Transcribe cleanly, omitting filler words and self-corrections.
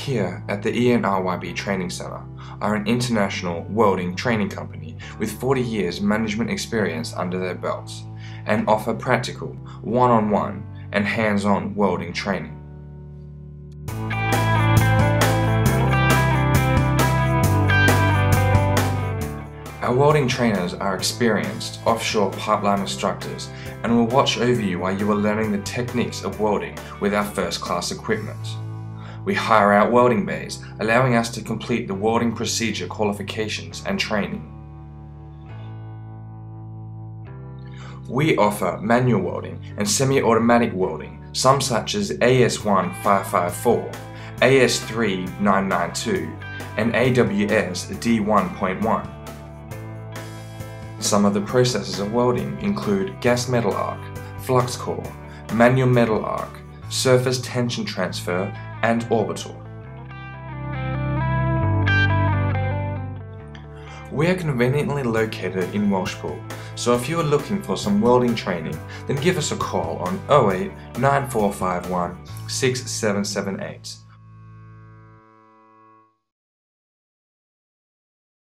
Here at the ENRYB Training Centre are an international welding training company with 40 years management experience under their belts and offer practical, one-on-one and hands-on welding training. Our welding trainers are experienced offshore pipeline instructors and will watch over you while you are learning the techniques of welding with our first-class equipment. We hire out welding bays, allowing us to complete the welding procedure qualifications and training. We offer manual welding and semi-automatic welding, some such as AS1554, AS3992, and AWS D1.1. Some of the processes of welding include gas metal arc, flux core, manual metal arc, surface tension transfer, and orbital. We are conveniently located in Welshpool, so if you are looking for some welding training, then give us a call on 08 9451 6778.